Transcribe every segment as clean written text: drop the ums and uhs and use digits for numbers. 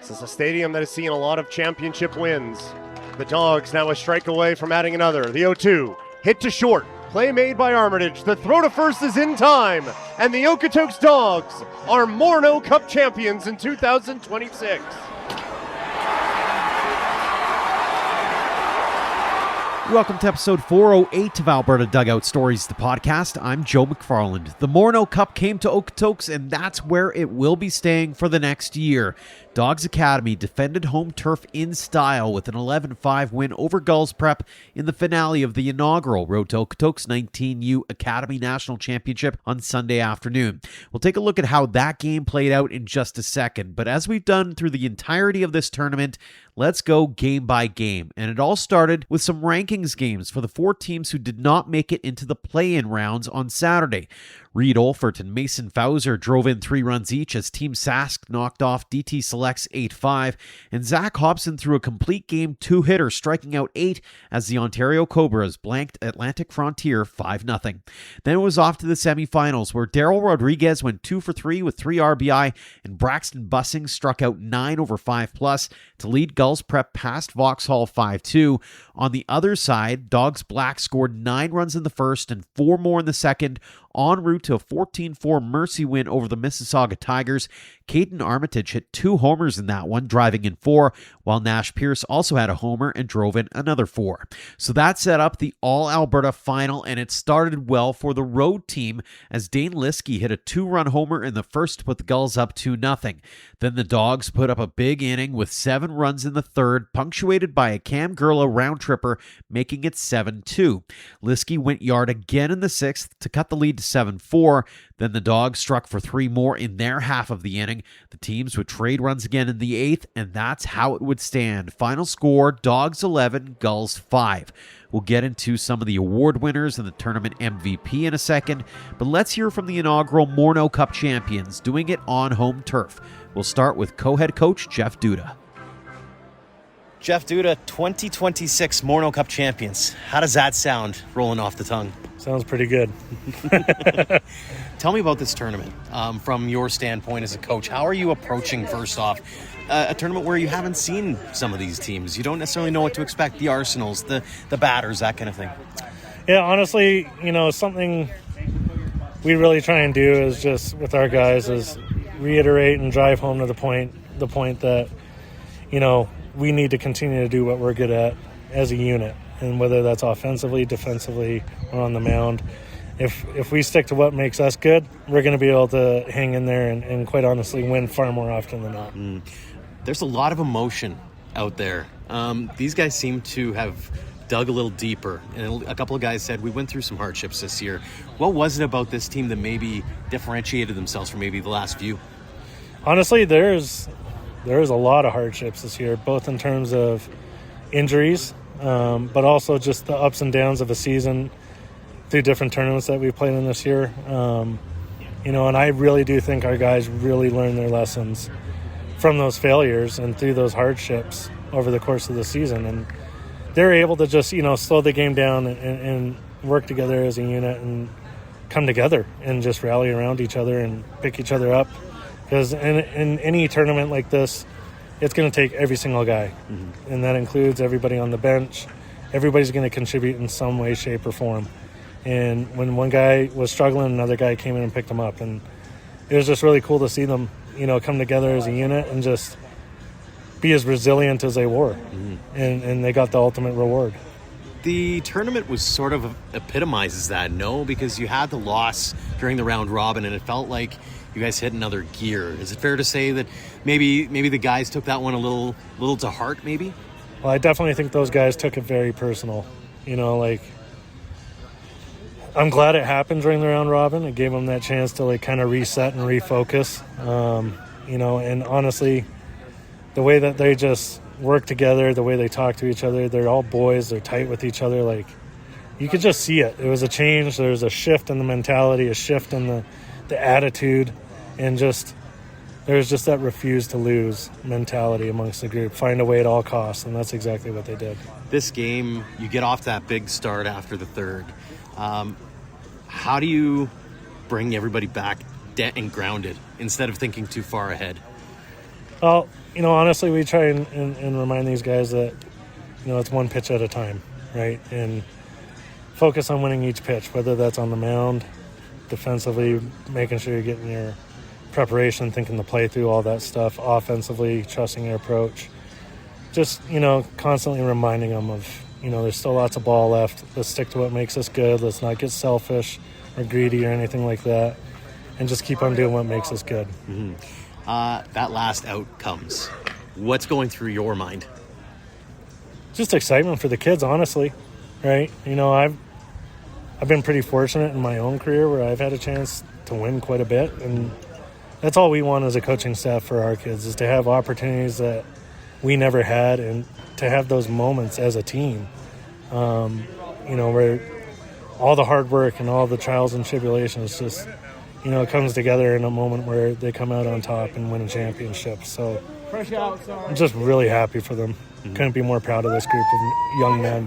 This is a stadium that has seen a lot of championship wins. The Dawgs now a strike away from adding another. The 0-2, hit to short. Play made by Armitage. The throw to first is in time. And the Okotoks Dawgs are Morneau Cup champions in 2026. Welcome to episode 408 of Alberta Dugout Stories, the podcast. I'm Joe McFarland. The Morneau Cup came to Okotoks, and that's where it will be staying for the next year. Dawgs Academy defended home turf in style with an 11-5 win over Gulls Prep in the finale of the inaugural Road to Okotoks 19U Academy National Championship on Sunday afternoon. We'll take a look at how that game played out in just a second, but as we've done through the entirety of this tournament, let's go game by game. And it all started with some rankings games for the four teams who did not make it into the play-in rounds on Saturday. Rhys Whiteford and Mason Fowser drove in 3 runs each as Team Sask knocked off DT Selects 8-5, and Zach Hobson threw a complete game 2-hitter, striking out 8 as the Ontario Cobras blanked Atlantic Frontier 5-0. Then it was off to the semifinals, where Daryl Rodriguez went 2 for 3 with 3 RBI, and Braxton Bussing struck out 9 over 5+ to lead Gulls Prep past Vauxhall 5-2. On the other side, Dawgs Black scored 9 runs in the first and 4 more in the second, en route to a 14-4 mercy win over the Mississauga Tigers. Kadyn Armitage hit 2 homers in that one, driving in 4, while Nash Pierce also had a homer and drove in another 4. So that set up the All-Alberta final, and it started well for the road team as Dane Liskey hit a 2-run homer in the first to put the Gulls up 2-0. Then the Dawgs put up a big inning with 7 runs in the third, punctuated by a Cam Gerla round tripper, making it 7-2. Liskey went yard again in the 6th to cut the lead to 7-4. Then the Dawgs struck for 3 more in their half of the inning. The teams would trade runs again in the 8th, and that's how it would stand. Final score, Dawgs 11, Gulls 5. We'll get into some of the award winners and the tournament MVP in a second, but let's hear from the inaugural Morneau Cup champions doing it on home turf. We'll start with co-head coach Jeff Duda. Jeff Duda, 2026 Morneau Cup champions. How does that sound rolling off the tongue? Sounds pretty good. Tell me about this tournament from your standpoint as a coach. How are you approaching, first off, a tournament where you haven't seen some of these teams? You don't necessarily know what to expect, the Arsenals, the Batters, that kind of thing. Yeah, honestly, something we really try and do is just with our guys is reiterate and drive home to the point that, we need to continue to do what we're good at as a unit. And whether that's offensively, defensively, or on the mound, if we stick to what makes us good, we're going to be able to hang in there and quite honestly win far more often than not. There's a lot of emotion out there. These guys seem to have dug a little deeper. And a couple of guys said, we went through some hardships this year. What was it about this team that maybe differentiated themselves from maybe the last few? Honestly, there is a lot of hardships this year, both in terms of injuries, but also just the ups and downs of a season through different tournaments that we've played in this year. And I really do think our guys really learned their lessons from those failures and through those hardships over the course of the season. And they're able to just, slow the game down and work together as a unit and come together and just rally around each other and pick each other up. Because in any tournament like this, it's going to take every single guy. And that includes everybody on the bench. Everybody's going to contribute in some way, shape, or form. And when one guy was struggling, another guy came in and picked him up. And it was just really cool to see them, come together as a unit and just be as resilient as they were. And they got the ultimate reward. The tournament was sort of epitomizes that, no? Because you had the loss during the round robin, and it felt like you guys hit another gear. Is it fair to say that maybe the guys took that one a little to heart, maybe? Well, I definitely think those guys took it very personal. I'm glad it happened during the round robin. It gave them that chance to kind of reset and refocus. And honestly, the way that they just work together, the way they talk to each other, they're all boys, they're tight with each other. You could just see it. It was a change. There was a shift in the mentality, a shift in the attitude, and there was just that refuse to lose mentality amongst the group. Find a way at all costs, and that's exactly what they did. This game, you get off that big start after the third. How do you bring everybody back and grounded instead of thinking too far ahead? Well, honestly, we try and remind these guys that, it's one pitch at a time, right? And focus on winning each pitch, whether that's on the mound, defensively, making sure you're getting your preparation, thinking the play through, all that stuff, offensively, trusting your approach. Just, constantly reminding them of, there's still lots of ball left. Let's stick to what makes us good. Let's not get selfish or greedy or anything like that. And just keep on doing what makes us good. Mm-hmm. That last out comes. What's going through your mind? Just excitement for the kids, honestly, right? I've been pretty fortunate in my own career where I've had a chance to win quite a bit. And that's all we want as a coaching staff for our kids, is to have opportunities that we never had and to have those moments as a team, where all the hard work and all the trials and tribulations just, it comes together in a moment where they come out on top and win a championship. So I'm just really happy for them. Mm-hmm. Couldn't be more proud of this group of young men.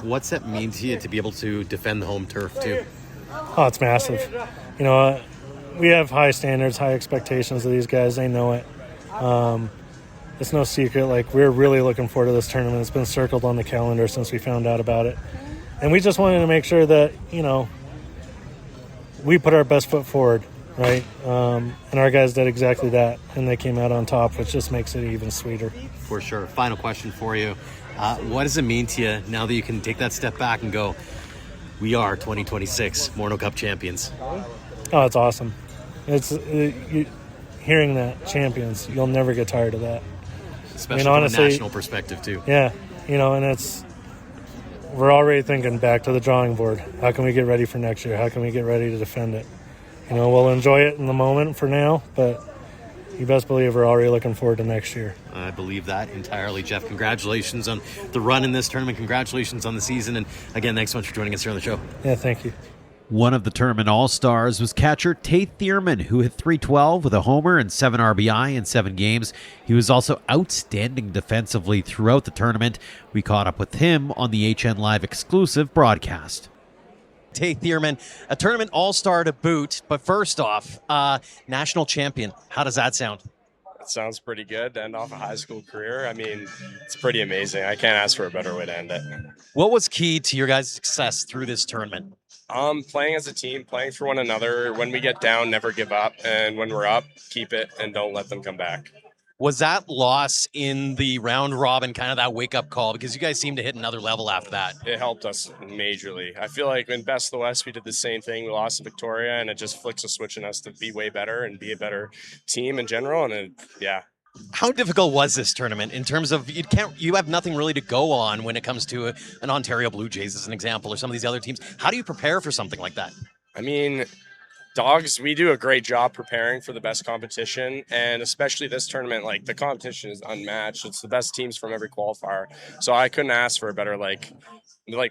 What's that mean to you to be able to defend the home turf too? Oh, it's massive. We have high standards, high expectations of these guys. They know it. It's no secret. We're really looking forward to this tournament. It's been circled on the calendar since we found out about it. And we just wanted to make sure that, we put our best foot forward, right? And our guys did exactly that, and they came out on top, which just makes it even sweeter. For sure. Final question for you. What does it mean to you now that you can take that step back and go, we are 2026 Morneau Cup champions? Oh, it's awesome. Hearing that, champions, you'll never get tired of that. Especially from a national perspective, too. Yeah, and we're already thinking back to the drawing board. How can we get ready for next year? How can we get ready to defend it? We'll enjoy it in the moment for now, but you best believe we're already looking forward to next year. I believe that entirely, Jeff. Congratulations on the run in this tournament. Congratulations on the season. And again, thanks so much for joining us here on the show. Yeah, thank you. One of the tournament all-stars was catcher Taye Thierman, who hit .312 with a homer and 7 RBI in 7 games. He was also outstanding defensively throughout the tournament. We caught up with him on the HN Live exclusive broadcast. Taye Thierman, a tournament all-star to boot, but first off, national champion. How does that sound? It sounds pretty good to end off a high school career. I mean, it's pretty amazing. I can't ask for a better way to end it. What was key to your guys' success through this tournament? Playing as a team, playing for one another. When we get down, never give up. And when we're up, keep it and don't let them come back. Was that loss in the round robin kind of that wake-up call? Because you guys seem to hit another level after that. It helped us majorly. I feel like in Best of the West, we did the same thing. We lost to Victoria, and it just flicks a switch in us to be way better and be a better team in general. And How difficult was this tournament in terms of you have nothing really to go on when it comes to an Ontario Blue Jays as an example, or some of these other teams? How do you prepare for something like that? I mean, Dawgs, we do a great job preparing for the best competition, and especially this tournament, the competition is unmatched. It's the best teams from every qualifier. So I couldn't ask for a better,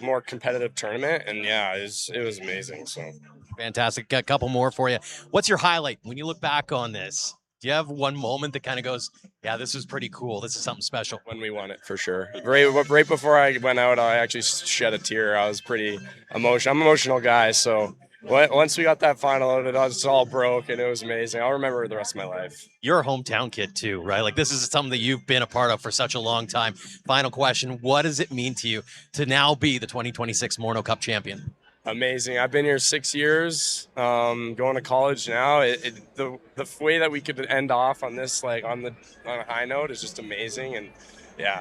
more competitive tournament, and it was amazing. So fantastic. Got a couple more for you. What's your highlight when you look back on this? Do you have one moment that kind of goes, yeah, this was pretty cool, this is something special? When we won it, for sure. Right before I went out, I actually shed a tear. I was pretty emotional. I'm an emotional guy, so once we got that final out, it was all broke, and it was amazing. I'll remember it the rest of my life. You're a hometown kid too, right? This is something that you've been a part of for such a long time. Final question, what does it mean to you to now be the 2026 Morneau Cup champion? Amazing. I've been here 6 years, going to college now. The way that we could end off on this, on a high note is just amazing. And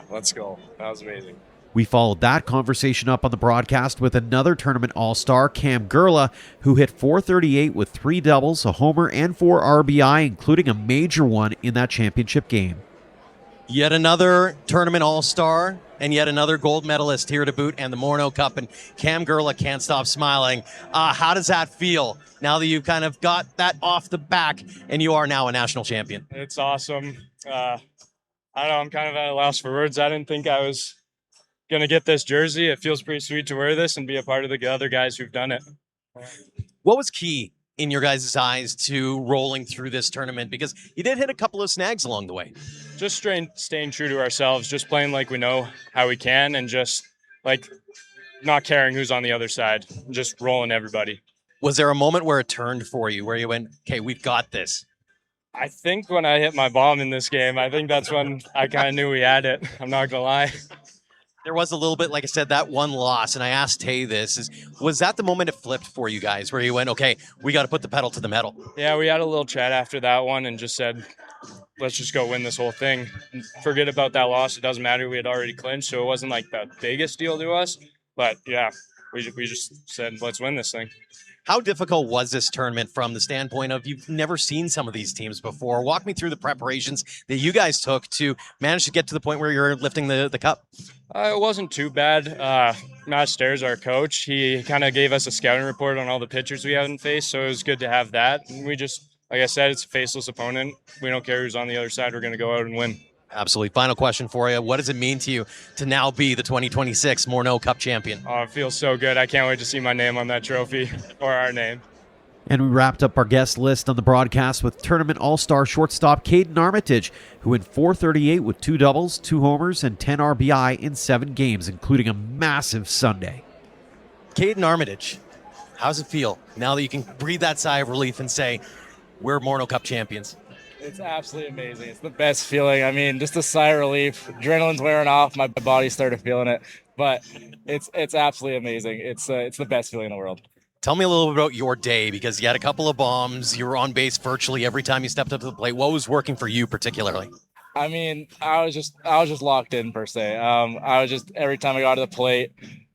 let's go. That was amazing. We followed that conversation up on the broadcast with another tournament all-star, Cam Gerla, who hit .438 with 3 doubles, a homer, and 4 RBI, including a major one in that championship game. Yet another tournament all-star and yet another gold medalist here to boot, and the Morneau Cup, and Cam Gerla can't stop smiling. How does that feel now that you've kind of got that off the back and you are now a national champion? It's awesome. I don't know, I'm kind of at a loss for words. I didn't think I was going to get this jersey. It feels pretty sweet to wear this and be a part of the other guys who've done it. What was key in your guys' eyes to rolling through this tournament? Because you did hit a couple of snags along the way. Just staying true to ourselves, just playing like we know how we can, and just not caring who's on the other side, just rolling everybody. Was there a moment where it turned for you, where you went, okay, we've got this? I think when I hit my bomb in this game, I think that's when I kind of knew we had it. I'm not going to lie. There was a little bit, like I said, that one loss, and I asked Taye was that the moment it flipped for you guys, where you went, okay, we got to put the pedal to the metal? Yeah, we had a little chat after that one and just said, let's just go win this whole thing. Forget about that loss. It doesn't matter. We had already clinched, so it wasn't like the biggest deal to us. But yeah, we just said, let's win this thing. How difficult was this tournament from the standpoint of you've never seen some of these teams before? Walk me through the preparations that you guys took to manage to get to the point where you're lifting the cup. It wasn't too bad. Matt Stairs, our coach, he kind of gave us a scouting report on all the pitchers we haven't faced, so it was good to have that. And we just, like I said, it's a faceless opponent. We don't care who's on the other side. We're going to go out and win. Absolutely. Final question for you. What does it mean to you to now be the 2026 Morneau Cup champion? Oh, it feels so good. I can't wait to see my name on that trophy, or our name. And we wrapped up our guest list on the broadcast with tournament all-star shortstop Kadyn Armitage, who went .438 with 2 doubles, 2 homers, and 10 RBI in 7 games, including a massive Sunday. Kadyn Armitage, how's it feel now that you can breathe that sigh of relief and say, we're Morneau Cup champions? It's absolutely amazing. It's the best feeling. I mean, just a sigh of relief. Adrenaline's wearing off. My body started feeling it, but it's absolutely amazing. It's the best feeling in the world. Tell me a little bit about your day, because you had a couple of bombs. You were on base virtually every time you stepped up to the plate. What was working for you particularly? I mean, I was just locked in per se. I was just, every time I got to the plate,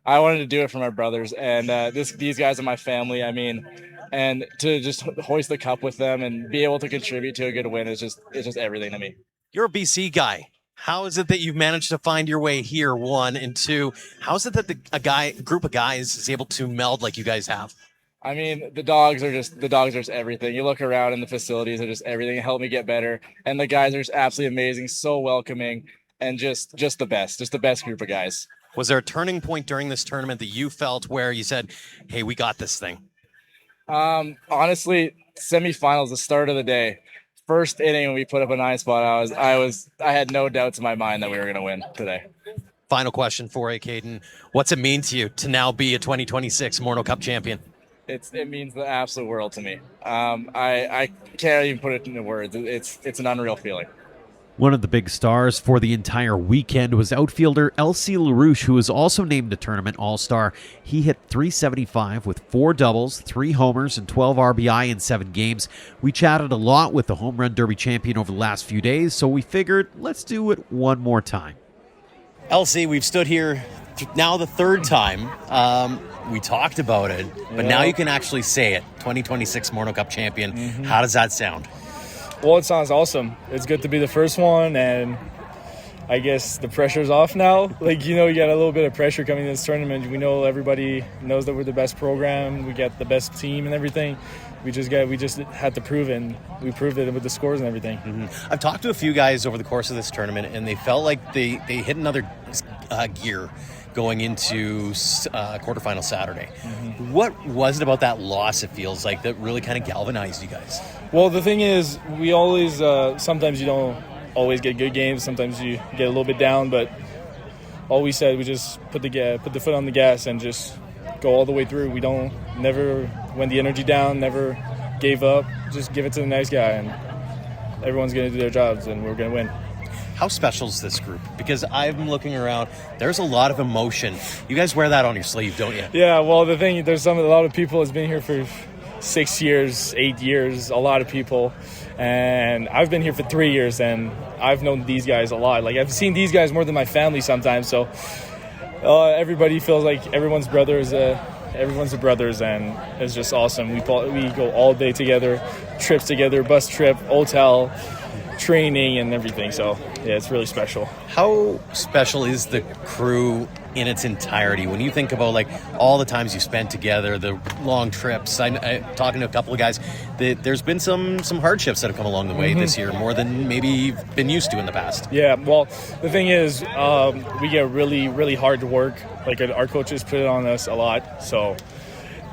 I wanted to do it for my brothers, and these guys are my family. I mean, and to just hoist the cup with them and be able to contribute to a good win is just everything to me. You're a BC guy. How is it that you've managed to find your way here, 1, and 2? How is it that a group of guys is able to meld like you guys have? I mean, the dogs are just everything. You look around and the facilities are just everything. It helped me get better. And the guys are just absolutely amazing, so welcoming, and just the best group of guys. Was there a turning point during this tournament that you felt where you said, hey, we got this thing? Honestly, semifinals, the start of the day, first inning when we put up a 9 spot, I had no doubts in my mind that we were going to win today. Final question for you, Kadyn. What's it mean to you to now be a 2026 Morneau Cup champion? It means the absolute world to me. I can't even put it into words. It's an unreal feeling. One of the big stars for the entire weekend was outfielder Larouche, who was also named a tournament all-star. He hit .375 with 4 doubles, 3 homers, and 12 RBI in 7 games. We chatted a lot with the Home Run Derby champion over the last few days, so we figured let's do it one more time. LC, we've stood here now the 3rd time. We talked about it, but now you can actually say it. 2026 Morneau Cup champion. Mm-hmm. How does that sound? Well, it sounds awesome. It's good to be the first one, and I guess the pressure's off now. Like, you got a little bit of pressure coming to this tournament. We know everybody knows that we're the best program. We got the best team and everything. We just had to prove it, and we proved it with the scores and everything. Mm-hmm. I've talked to a few guys over the course of this tournament, and they felt like they hit another gear going into quarterfinal Saturday. Mm-hmm. What was it about that loss, it feels like, that really kind of galvanized you guys? Well, the thing is, we always sometimes you don't always get good games. Sometimes you get a little bit down, but all we said, we just put the foot on the gas and just go all the way through. We never went the energy down, never gave up. Just give it to the nice guy, and everyone's going to do their jobs, and we're going to win. How special is this group? Because I'm looking around, there's a lot of emotion. You guys wear that on your sleeve, don't you? Yeah, well, the thing, there's a lot of people that's been here for 6 years, 8 years, a lot of people. And I've been here for 3 years, and I've known these guys a lot. Like, I've seen these guys more than my family sometimes. So everybody feels like everyone's brothers. Everyone's the brothers, and it's just awesome. We go all day together, trips together, bus trip, hotel, training, and everything. So yeah, it's really special. How special is the crew in its entirety when you think about like all the times you spent together, the long trips? I talking to a couple of guys, there's been some hardships that have come along the way this year, more than maybe you've been used to in the past. Yeah, well, the thing is, we get really, really hard to work. Like, our coaches put it on us a lot, so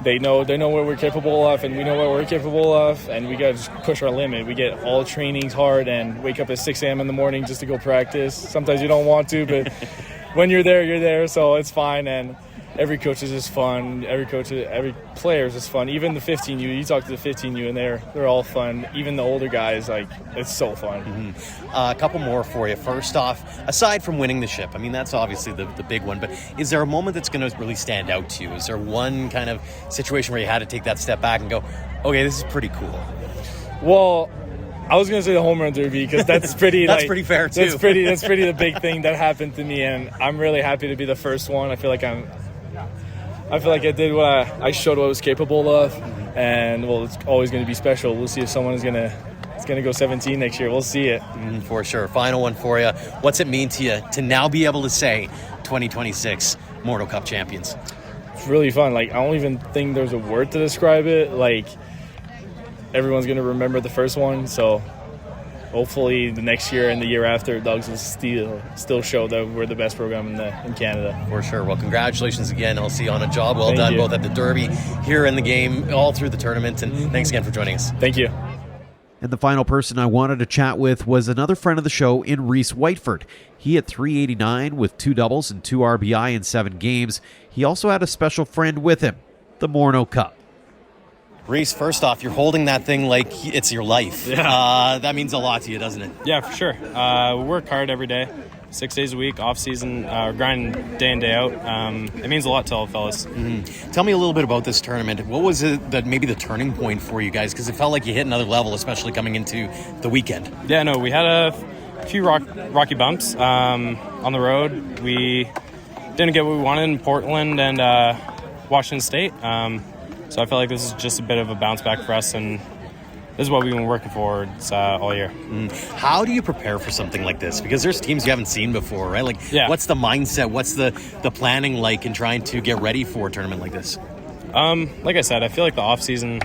they know what we're capable of, and we know what we're capable of, and we got to just push our limit. We get all trainings hard and wake up at 6 a.m. in the morning just to go practice. Sometimes you don't want to, but when you're there, so it's fine. And every coach is just fun. Every player is just fun. Even the 15U, you talk to the 15U, and they're all fun. Even the older guys, like, it's so fun. A couple more for you. First off, aside from winning the ship, I mean, that's obviously the big one, but is there a moment that's going to really stand out to you? Is there one kind of situation where you had to take that step back and go, okay, this is pretty cool? Well, I was gonna say the home run derby because that's pretty. That's pretty fair too. That's pretty the big thing that happened to me, and I'm really happy to be the first one. I feel like I did what I showed what I was capable of, and well, it's always going to be special. We'll see if someone is gonna go 17 next year. We'll see it. For sure. Final one for you. What's it mean to you to now be able to say 2026 Morneau Cup champions? It's really fun. Like, I don't even think there's a word to describe it. Like, everyone's going to remember the first one, so hopefully the next year and the year after, Dawgs will still show that we're the best program in Canada. For sure. Well, congratulations again. I'll see you on a job well Thank done, you. both at the Derby, here in the game, all through the tournament, and thanks again for joining us. Thank you. And the final person I wanted to chat with was another friend of the show in Rhys Whiteford. He hit .389 with 2 doubles and 2 RBI in 7 games. He also had a special friend with him, the Morneau Cup. Rhys, first off, you're holding that thing like it's your life. Yeah. That means a lot to you, doesn't it? Yeah, for sure. We work hard every day, 6 days a week, off season, grind day in, day out. It means a lot to all the fellas. Tell me a little bit about this tournament. What was it maybe the turning point for you guys? Because it felt like you hit another level, especially coming into the weekend. Yeah, no, we had a few rocky bumps on the road. We didn't get what we wanted in Portland and Washington State. So I feel like this is just a bit of a bounce back for us, and this is what we've been working towards all year. How do you prepare for something like this? Because there's teams you haven't seen before, right? Like, What's the mindset? What's the planning like in trying to get ready for a tournament like this? Like I said, I feel like the off season,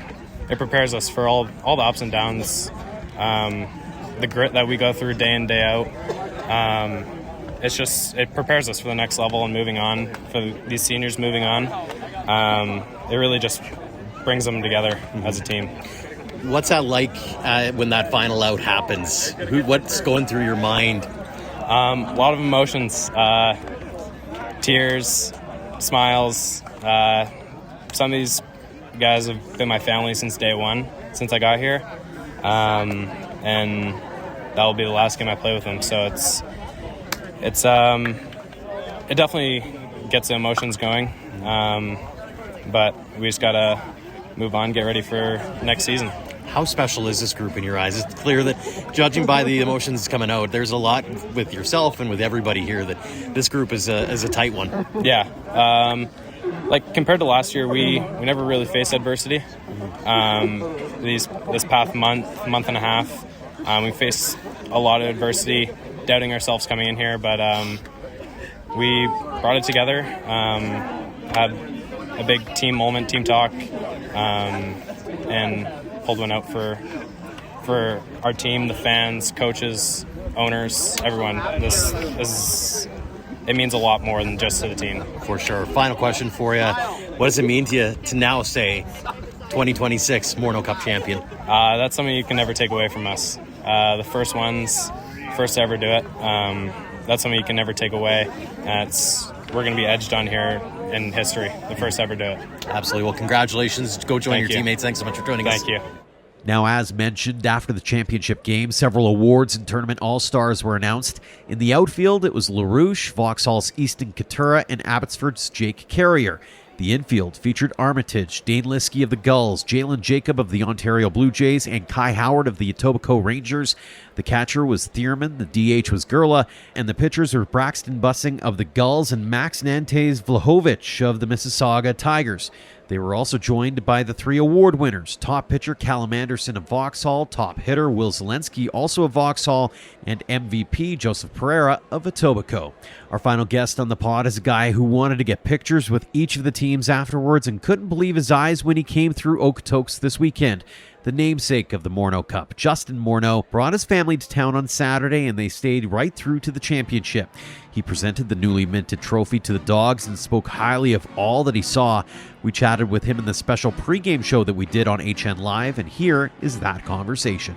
it prepares us for all the ups and downs, the grit that we go through day in, day out. It prepares us for the next level and moving on, for these seniors moving on. It really just brings them together as a team. What's that like when that final out happens? What's going through your mind? A lot of emotions, tears, smiles. Some of these guys have been my family since day one, since I got here, and that will be the last game I play with them. So it definitely gets the emotions going. But we just got to move on, get ready for next season. How special is this group in your eyes? It's clear that, judging by the emotions coming out, there's a lot with yourself and with everybody here that this group is a tight one. Yeah. Like, compared to last year, we never really faced adversity. This past month and a half, we faced a lot of adversity, doubting ourselves coming in here, but we brought it together, had a big team moment, team talk, and pulled one out for our team, the fans, coaches, owners, everyone. It means a lot more than just to the team. For sure. Final question for you. What does it mean to you to now say 2026 Morneau Cup champion? That's something you can never take away from us. The first to ever do it. That's something you can never take away. We're going to be edged on here in history, the first ever do it. Absolutely. Well, congratulations. Go join your teammates. Thanks so much for joining us. Thank you. Now, as mentioned, after the championship game, several awards and tournament all-stars were announced. In the outfield, it was Larouche, Vauxhall's Easton Katura, and Abbotsford's Jake Carrier. The infield featured Armitage, Dane Liskey of the Gulls, Jalen Jacob of the Ontario Blue Jays, and Kai Howard of the Etobicoke Rangers. The catcher was Thierman, the DH was Gerla, and the pitchers were Braxton Bussing of the Gulls and Max Nantes Vlahovic of the Mississauga Tigers. They were also joined by the 3 award winners, top pitcher Callum Anderson of Vauxhall, top hitter Will Zelensky, also of Vauxhall, and MVP Joseph Pereira of Etobicoke. Our final guest on the pod is a guy who wanted to get pictures with each of the teams afterwards and couldn't believe his eyes when he came through Okotoks this weekend. The namesake of the Morneau Cup, Justin Morneau, brought his family to town on Saturday and they stayed right through to the championship. He presented the newly minted trophy to the Dogs and spoke highly of all that he saw. We chatted with him in the special pregame show that we did on HN Live, and here is that conversation.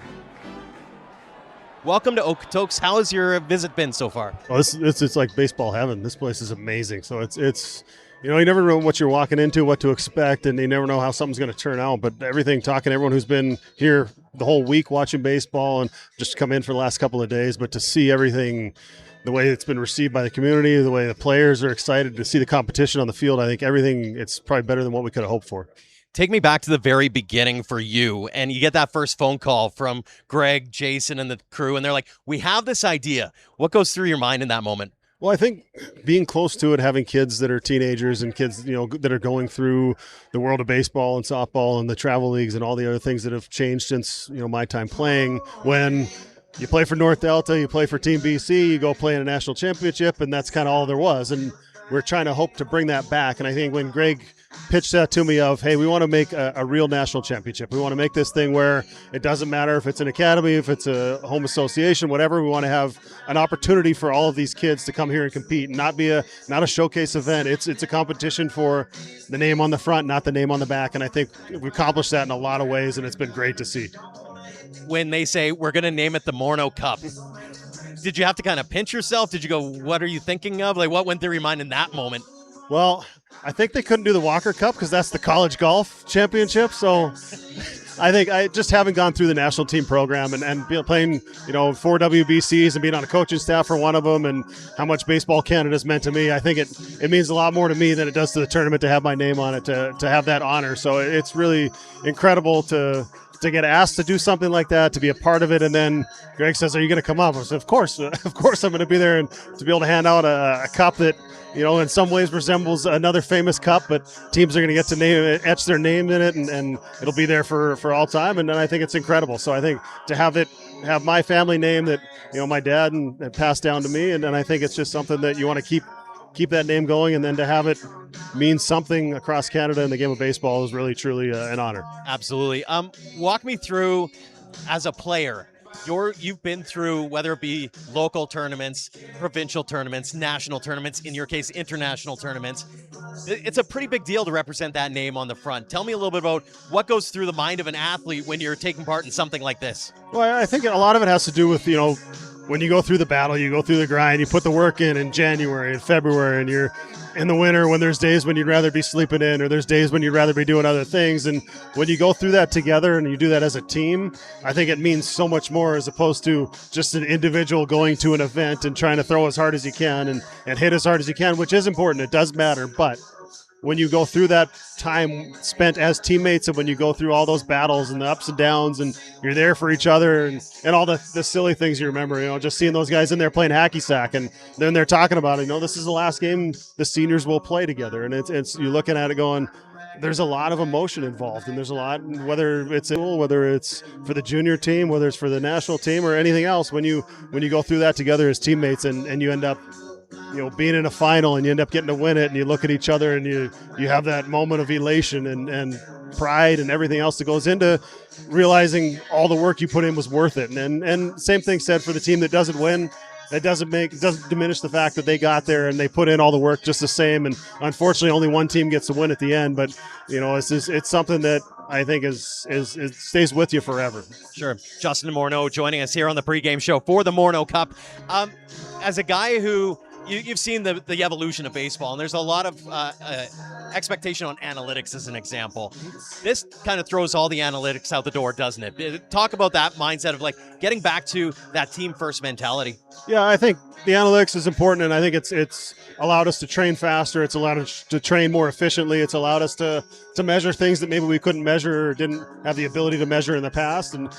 Welcome to Okotoks. How has your visit been so far? Oh, it's like baseball heaven. This place is amazing. So it's You know, you never know what you're walking into, what to expect, and you never know how something's going to turn out. But everything, talking to everyone who's been here the whole week watching baseball and just come in for the last couple of days, but to see everything, the way it's been received by the community, the way the players are excited to see the competition on the field, I think everything, it's probably better than what we could have hoped for. Take me back to the very beginning for you, and you get that first phone call from Greg, Jason, and the crew, and they're like, we have this idea. What goes through your mind in that moment? Well, I think being close to it, having kids that are teenagers and kids, you know, that are going through the world of baseball and softball and the travel leagues and all the other things that have changed since, you know, my time playing, when you play for North Delta, you play for Team BC, you go play in a national championship, and that's kind of all there was. And we're trying to hope to bring that back. And I think when Greg pitched that to me of, hey, we want to make a real national championship. We want to make this thing where it doesn't matter if it's an academy, if it's a home association, whatever. We want to have an opportunity for all of these kids to come here and compete and not a showcase event. It's a competition for the name on the front, not the name on the back. And I think we've accomplished that in a lot of ways, and it's been great to see. When they say we're going to name it the Morneau Cup, did you have to kind of pinch yourself? Did you go, what are you thinking of? Like, what went through your mind in that moment? Well, I think they couldn't do the Walker Cup because that's the college golf championship. So I think I just haven't gone through the national team program and playing, you know, 4 WBCs and being on a coaching staff for one of them and how much Baseball Canada's meant to me. I think it means a lot more to me than it does to the tournament to have my name on it, to have that honor. So it's really incredible to get asked to do something like that, to be a part of it. And then Greg says, are you going to come up? I said, of course I'm going to be there, and to be able to hand out a cup that, you know, in some ways resembles another famous cup, but teams are going to get to etch their name in it, and it'll be there for all time. And then I think it's incredible. So I think to have my family name that, you know, my dad and passed down to me, and I think it's just something that you want to keep that name going, and then to have it mean something across Canada in the game of baseball is really, truly an honor. Absolutely. Walk me through, as a player, you've been through, whether it be local tournaments, provincial tournaments, national tournaments, in your case, international tournaments. It's a pretty big deal to represent that name on the front. Tell me a little bit about what goes through the mind of an athlete when you're taking part in something like this. Well, I think a lot of it has to do with, you know, when you go through the battle, you go through the grind, you put the work in January and February, and you're in the winter when there's days when you'd rather be sleeping in, or there's days when you'd rather be doing other things. And when you go through that together and you do that as a team, I think it means so much more, as opposed to just an individual going to an event and trying to throw as hard as you can and hit as hard as you can, which is important. It does matter. But when you go through that time spent as teammates, and when you go through all those battles and the ups and downs, and you're there for each other, and all the silly things you remember, you know, just seeing those guys in there playing hacky sack, and then they're talking about it, you know, this is the last game the seniors will play together. And it's you're looking at it going, there's a lot of emotion involved, and there's a lot, whether it's for the junior team, whether it's for the national team or anything else, when you go through that together as teammates, and you end up, you know, being in a final, and you end up getting to win it, and you look at each other, and you have that moment of elation and pride and everything else that goes into realizing all the work you put in was worth it. And same thing said for the team that doesn't win. It doesn't diminish the fact that they got there and they put in all the work just the same. And unfortunately, only one team gets to win at the end. But, you know, it's something that I think it stays with you forever. Sure. Justin Morneau joining us here on the pregame show for the Morneau Cup. As a guy who you've seen the evolution of baseball, and there's a lot of expectation on analytics as an example. This kind of throws all the analytics out the door, doesn't it? Talk about that mindset of, like, getting back to that team first mentality. Yeah, I think the analytics is important, and I think it's allowed us to train faster. It's allowed us to train more efficiently. It's allowed us to measure things that maybe we couldn't measure or didn't have the ability to measure in the past. And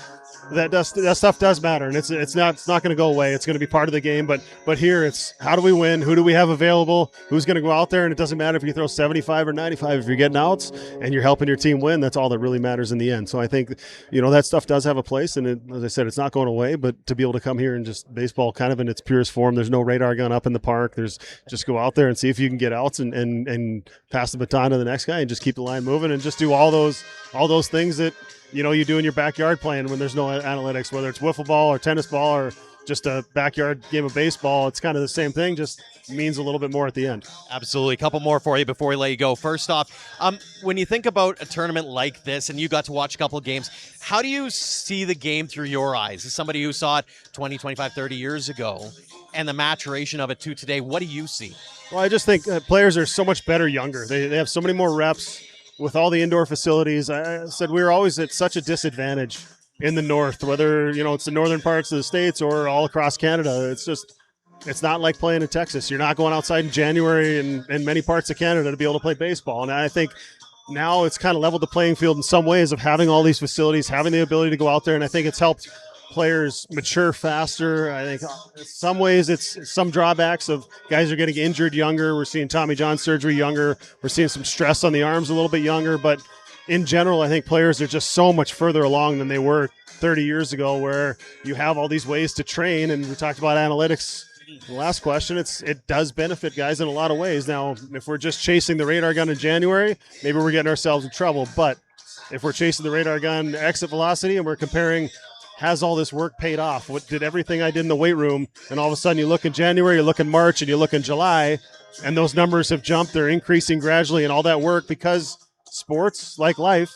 that stuff does matter, and it's not going to go away. It's going to be part of the game. But here it's, how do we win? Who do we have available? Who's going to go out there? And it doesn't matter if you throw 75 or 95. If you're getting outs and you're helping your team win, that's all that really matters in the end. So I think, you know, that stuff does have a place, and as I said, it's not going away. But to be able to come here and just baseball kind of in its purest form, there's no radar gun up in the park. There's just go out there and see if you can get outs and pass the baton to the next guy and just keep the line moving and just do all those things that, you know, you do in your backyard playing when there's no analytics, whether it's wiffle ball or tennis ball or just a backyard game of baseball. It's kind of the same thing, just means a little bit more at the end. Absolutely. A couple more for you before we let you go. First off, when you think about a tournament like this, and you got to watch a couple of games, how do you see the game through your eyes? As somebody who saw it 20, 25, 30 years ago, and the maturation of it to today, what do you see? Well, I just think players are so much better younger. They have so many more reps with all the indoor facilities. I said we were always at such a disadvantage in the north, whether it's the northern parts of the States or all across Canada. It's not like playing in Texas. You're not going outside in January in many parts of Canada to be able to play baseball. And I think now it's kind of leveled the playing field in some ways of having all these facilities, having the ability to go out there. And I think it's helped players mature faster. I think in some ways it's some drawbacks of guys are getting injured younger. We're seeing Tommy John surgery younger. We're seeing some stress on the arms a little bit younger. But in general, I think players are just so much further along than they were 30 years ago, where you have all these ways to train. And we talked about analytics. The last question, it does benefit guys in a lot of ways. Now, if we're just chasing the radar gun in January, maybe we're getting ourselves in trouble. But if we're chasing the radar gun exit velocity and we're comparing, has all this work paid off? What did everything I did in the weight room? And all of a sudden you look in January, you look in March, and you look in July, and those numbers have jumped. They're increasing gradually, and all that work, because sports, like life,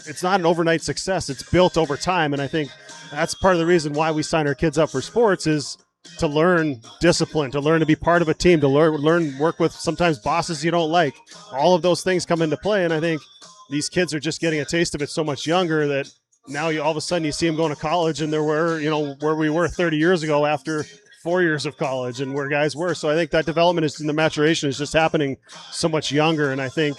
it's not an overnight success. It's built over time. And I think that's part of the reason why we sign our kids up for sports, is to learn discipline, to learn to be part of a team, to learn work with sometimes bosses you don't like. All of those things come into play. And I think these kids are just getting a taste of it so much younger that now all of a sudden you see them going to college, and where we were 30 years ago after 4 years of college and where guys were. So I think that development and the maturation is just happening so much younger. And I think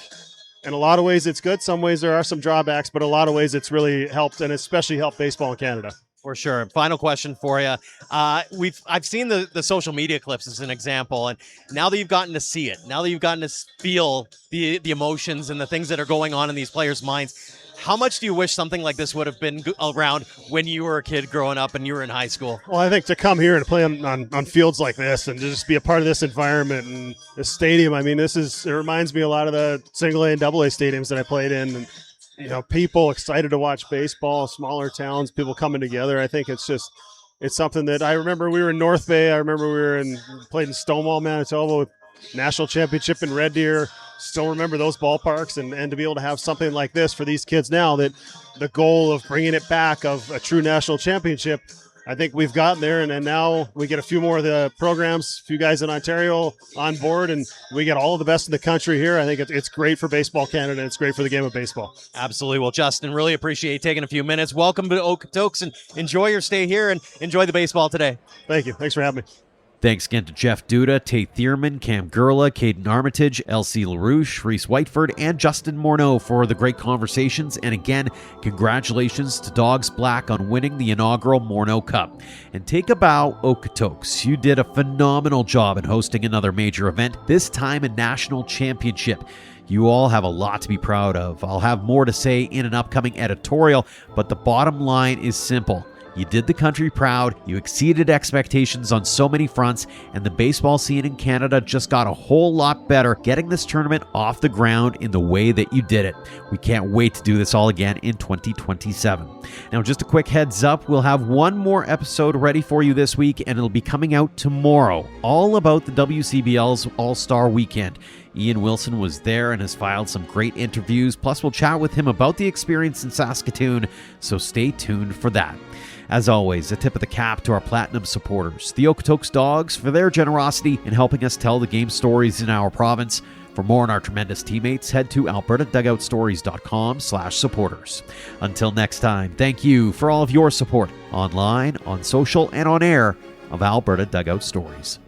in a lot of ways it's good. Some ways there are some drawbacks, but a lot of ways it's really helped, and especially helped baseball in Canada. For sure. Final question for you. I've seen the social media clips as an example, and now that you've gotten to see it, now that you've gotten to feel the emotions and the things that are going on in these players' minds, how much do you wish something like this would have been around when you were a kid growing up and you were in high school? Well, I think to come here and play on fields like this and to just be a part of this environment and this stadium, I mean, it reminds me a lot of the single A and double A stadiums that I played in. And, people excited to watch baseball, smaller towns, people coming together. I think it's something that I remember we were in North Bay. I remember played in Stonewall, Manitoba with national championship in Red Deer. Still remember those ballparks, and to be able to have something like this for these kids now, that the goal of bringing it back of a true national championship, I think we've gotten there, and now we get a few more of the programs, a few guys in Ontario on board, and we get all of the best in the country here. I think it's great for Baseball Canada, and it's great for the game of baseball. Absolutely. Well, Justin, really appreciate you taking a few minutes. Welcome to Okotoks, and enjoy your stay here and enjoy the baseball today. Thank you. Thanks for having me. Thanks again to Jeff Duda, Taye Thierman, Cam Gerla, Kadyn Armitage, LC Larouche, Rhys Whiteford, and Justin Morneau for the great conversations. And again, congratulations to Dawgs Black on winning the inaugural Morneau Cup. And take a bow, Okotoks. You did a phenomenal job in hosting another major event, this time a national championship. You all have a lot to be proud of. I'll have more to say in an upcoming editorial, but the bottom line is simple. You did the country proud, you exceeded expectations on so many fronts, and the baseball scene in Canada just got a whole lot better getting this tournament off the ground in the way that you did it. We can't wait to do this all again in 2027. Now, just a quick heads up, we'll have one more episode ready for you this week, and it'll be coming out tomorrow, all about the WCBL's All-Star Weekend. Ian Wilson was there and has filed some great interviews, plus we'll chat with him about the experience in Saskatoon, so stay tuned for that. As always, a tip of the cap to our Platinum supporters, the Okotoks Dogs, for their generosity in helping us tell the game stories in our province. For more on our tremendous teammates, head to albertadugoutstories.com/supporters. Until next time, thank you for all of your support, online, on social, and on air, of Alberta Dugout Stories.